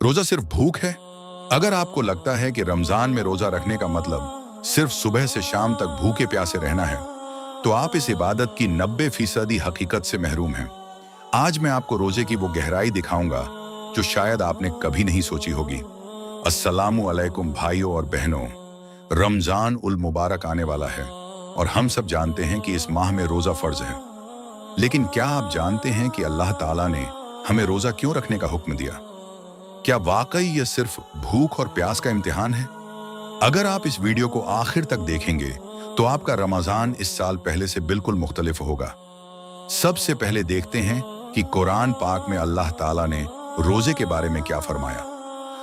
रोजा सिर्फ भूख है? अगर आपको लगता है कि रमजान में रोजा रखने का मतलब सिर्फ सुबह से शाम तक भूखे प्यासे रहना है, तो आप इस इबादत की 90% हकीकत से महरूम हैं। आज मैं आपको रोजे की वो गहराई दिखाऊंगा जो शायद आपने कभी नहीं सोची होगी। अस्सलामु अलैकुम भाइयों और बहनों, रमजान उल मुबारक आने वाला है और हम सब जानते हैं कि इस माह में रोजा फर्ज है। लेकिन क्या आप जानते हैं कि अल्लाह ताला ने हमें रोजा क्यों रखने का हुक्म दिया? क्या वाकई यह सिर्फ भूख और प्यास का इम्तिहान है? अगर आप इस वीडियो को आखिर तक देखेंगे तो आपका रमजान इस साल पहले से बिल्कुल मुख्तलिफ होगा। सबसे पहले देखते हैं कि कुरान पाक में अल्लाह ताला ने रोजे के बारे में क्या फरमाया।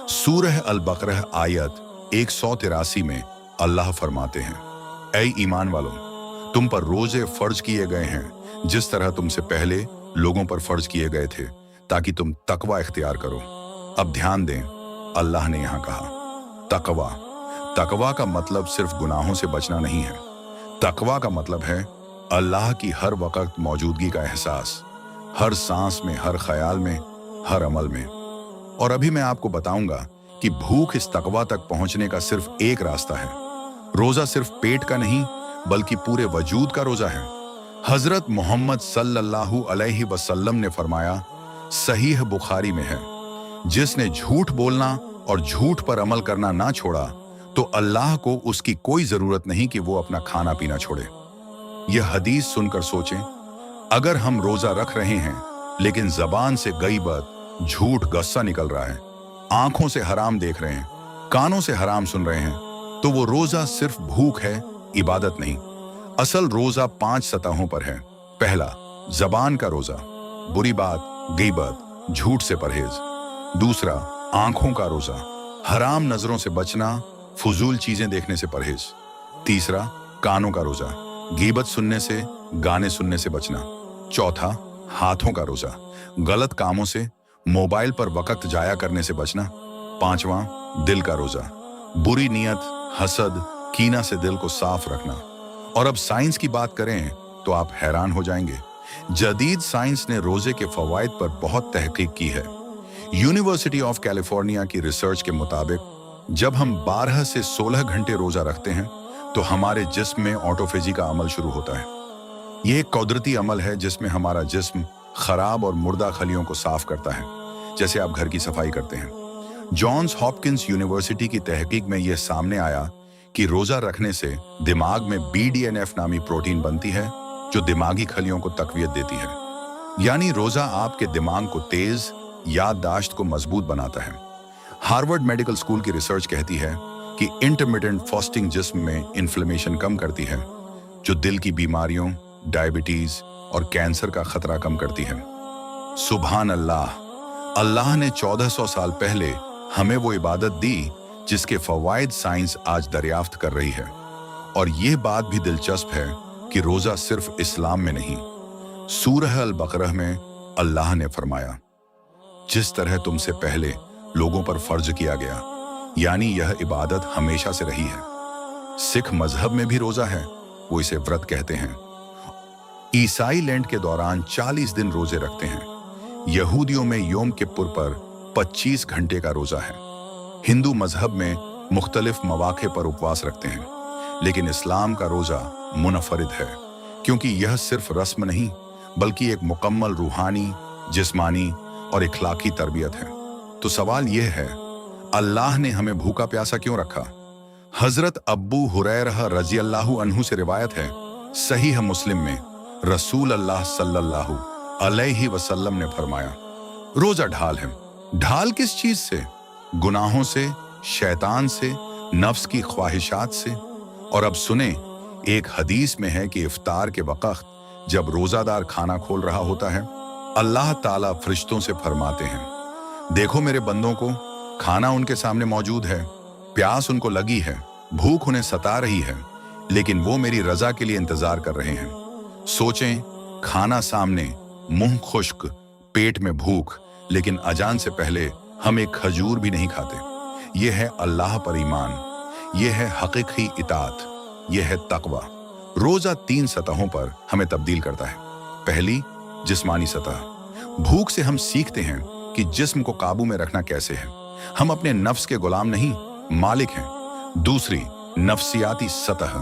सूरह अल-बकरह आयत 183 में अल्लाह फरमाते हैं, ऐ ईमान वालों, तुम पर रोजे फर्ज किए गए हैं जिस तरह तुमसे पहले लोगों पर फर्ज किए गए थे, ताकि तुम तकवा इख्तियार करो। अब ध्यान दें, अल्लाह ने यहां कहा तकवा। तकवा का मतलब सिर्फ गुनाहों से बचना नहीं है। तकवा का मतलब है अल्लाह की हर वक्त मौजूदगी का एहसास, हर सांस में, हर ख्याल में, हर अमल में। और अभी मैं आपको बताऊंगा कि भूख इस तकवा तक पहुंचने का सिर्फ एक रास्ता है। रोजा सिर्फ पेट का नहीं बल्कि पूरे वजूद का रोजा है। हजरत मोहम्मद सल्लल्लाहु अलैहि वसल्लम ने फरमाया, सहीह बुखारी में है, जिसने झूठ बोलना और झूठ पर अमल करना ना छोड़ा तो अल्लाह को उसकी कोई जरूरत नहीं कि वो अपना खाना पीना छोड़े। यह हदीस सुनकर सोचें, अगर हम रोजा रख रहे हैं लेकिन जबान से गईबत, झूठ, गस्सा निकल रहा है, आंखों से हराम देख रहे हैं, कानों से हराम सुन रहे हैं, तो वो रोजा सिर्फ भूख है, इबादत नहीं। असल रोजा 5 सतहों पर है। पहला, जबान का रोजा, बुरी बात, गीबत, झूठ से परहेज। दूसरा, आंखों का रोजा, हराम नजरों से बचना, फजूल चीजें देखने से परहेज। तीसरा, कानों का रोजा, गीबत सुनने से, गाने सुनने से बचना। चौथा, हाथों का रोजा, गलत कामों से, मोबाइल पर वक्त जाया करने से बचना। पांचवा, दिल का रोजा, बुरी नियत, हसद, कीना से दिल को साफ रखना। और अब साइंस की बात करें तो आप हैरान हो जाएंगे। जदीद साइंस ने रोजे के फवाइद पर बहुत तहकीक की है। यूनिवर्सिटी ऑफ कैलिफोर्निया की रिसर्च के मुताबिक जब हम 12 से 16 घंटे रोजा रखते हैं तो हमारे जिस्म में ऑटोफेजी का अमल शुरू होता है। यह एक कुदरती अमल है जिसमें हमारा जिस्म खराब और मुर्दा खलियों को साफ करता है, जैसे आप घर की सफाई करते हैं। जॉन्स हॉपकिंस यूनिवर्सिटी की तहकीक में यह सामने आया कि रोजा रखने से दिमाग में BDNF नामी प्रोटीन बनती है जो दिमागी खलियों को तकवीत देती है। यानी रोजा आपके दिमाग को तेज, याददाश्त को मजबूत बनाता है। हार्वर्ड मेडिकल स्कूल की रिसर्च कहती है कि इंटरमिटेंट फास्टिंग जिस्म में इन्फ्लेमेशन कम करती है, जो दिल की बीमारियों, डायबिटीज और कैंसर का खतरा कम करती है। सुभान अल्लाह, अल्लाह ने 1400 साल पहले हमें वो इबादत दी जिसके फवाइद साइंस आज दरियाफ्त कर रही है। और यह बात भी दिलचस्प है कि रोजा सिर्फ इस्लाम में नहीं, सूरह अल-बकरह में अल्लाह ने फरमाया, जिस तरह तुमसे पहले लोगों पर फर्ज किया गया, यानी यह इबादत हमेशा से रही है। सिख मजहब में भी रोजा है, वो इसे व्रत कहते हैं। ईसाई लेंट के दौरान 40 दिन रोजे रखते हैं। यहूदियों में योम किप्पुर पर 25 घंटे का रोजा है। हिंदू मजहब में मुख्तलिफ मौके पर उपवास रखते हैं। लेकिन इस्लाम का रोजा मुनफरिद है, क्योंकि यह सिर्फ रस्म नहीं बल्कि एक मुकम्मल रूहानी, जिस्मानी और इखलाकी तरबियत है। तो सवाल यह है, अल्लाह ने हमें भूखा प्यासा क्यों रखा? हजरत अब्बू हुरैरा रज़ियल्लाहु अन्हु से रिवायत है, सहीह मुस्लिम में रसूल अल्लाह सल्लल्लाहु अलैहि वसल्लम ने फरमाया, रोजा ढाल है। ढाल किस चीज से? गुनाहों से, शैतान से, नफ्स की ख्वाहिशात से। और अब सुने, एक हदीस में है कि इफ्तार के वक्त जब रोजादार खाना खोल रहा होता है, अल्लाह ताला फरिश्तों से फरमाते हैं, देखो मेरे बंदों को, खाना उनके सामने मौजूद है, प्यास उनको लगी है, भूख उन्हें सता रही है, लेकिन वो मेरी रजा के लिए इंतजार कर रहे हैं। सोचें, खाना सामने, मुंह खुश्क, पेट में भूख, लेकिन अजान से पहले हम एक खजूर भी नहीं खाते। यह है अल्लाह पर ईमान, यह है हकीकी इताअत, यह है तकवा। रोजा 3 सतहों पर हमें तब्दील करता है। पहली, जिस्मानी सतह। भूख से हम सीखते हैं कि जिस्म को काबू में रखना कैसे है। हम अपने नफ्स के गुलाम नहीं, मालिक हैं। दूसरी, नफ्सियाती सतह।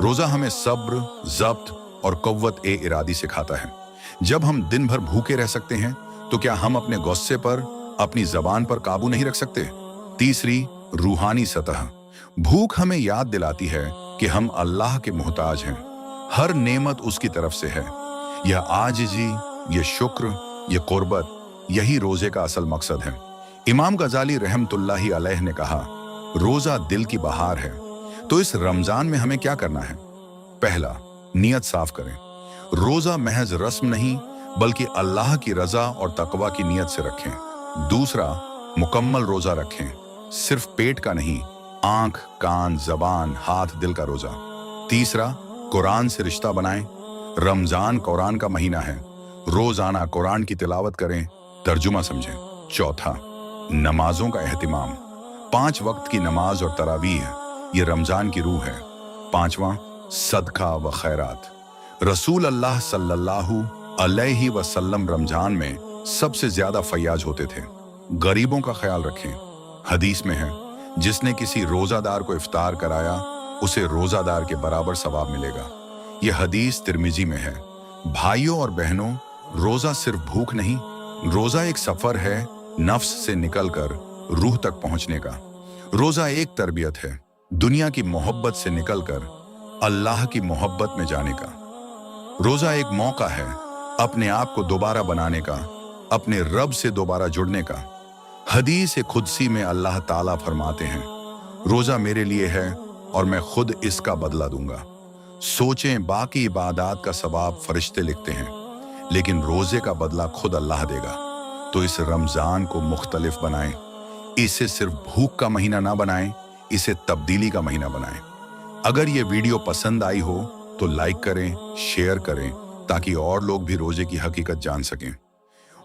रोजा हमें सब्र, जब्त और कुव्वत ए इरादी सिखाता है। जब हम दिन भर भूखे रह सकते हैं, तो क्या हम अपने गुस्से पर, अपनी जबान पर काबू नहीं रख सकते? तीसरी, रूहानी सतह। भूख हमें याद दिलाती है कि हम अल्लाह के मोहताज हैं। हर नेमत उसकी तरफ से है। यह आजिज़ी, यह शुक्र, यह कुर्बत, यही रोजे का असल मकसद है। इमाम गजाली रहमतुल्लाहि अलैह ने कहा, रोजा दिल की बहार है। तो इस रमजान में हमें क्या करना है? पहला, नियत साफ करें। रोजा महज रस्म नहीं, बल्कि अल्लाह की रजा और तकवा की नियत से रखें। दूसरा, मुकम्मल रोजा रखें, सिर्फ पेट का नहीं, आंख, कान, जबान, हाथ, दिल का रोजा। तीसरा, कुरान से रिश्ता बनाएं। रमजान कुरान का महीना है। रोजाना कुरान की तिलावत करें, तर्जुमा समझें। चौथा, नमाजों का एहतिमाम। 5 वक्त की नमाज और तरावीह, ये रमजान की रूह है। पांचवा, सदका व खैरात। रसूल अल्लाह सल्लल्लाहु अलैहि वसल्लम रमजान में सबसे ज्यादा फयाज होते थे। गरीबों का ख्याल रखें। हदीस में है, जिसने किसी रोजादार को इफ्तार कराया, उसे रोजादार के बराबर सवाब मिलेगा। यह हदीस तिर्मिजी में है। भाइयों और बहनों, रोजा सिर्फ भूख नहीं, रोजा एक सफर है नफ्स से निकलकर रूह तक पहुंचने का। रोजा एक तरबियत है, दुनिया की मोहब्बत से निकलकर अल्लाह की मोहब्बत में जाने का। रोजा एक मौका है अपने आप को दोबारा बनाने का, अपने रब से दोबारा जुड़ने का। हदीस कुदसी में अल्लाह ताला फरमाते हैं, रोजा मेरे लिए है और मैं खुद इसका बदला दूंगा। सोचें, बाकी इबादत का सवाब फरिश्ते लिखते हैं, लेकिन रोजे का बदला खुद अल्लाह देगा। तो इस रमजान को मुख्तलिफ बनाएं। इसे सिर्फ भूख का महीना ना बनाएं, इसे तब्दीली का महीना बनाएं। अगर ये वीडियो पसंद आई हो तो लाइक करें, शेयर करें, ताकि और लोग भी रोजे की हकीकत जान सकें।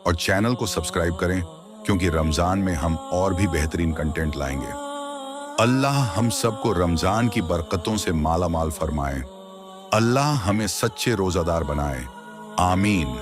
और चैनल को सब्सक्राइब करें, क्योंकि रमजान में हम और भी बेहतरीन कंटेंट लाएंगे। अल्लाह हम सबको रमजान की बरकतों से माला माल फरमाए। अल्लाह हमें सच्चे रोजादार बनाए। आमीन।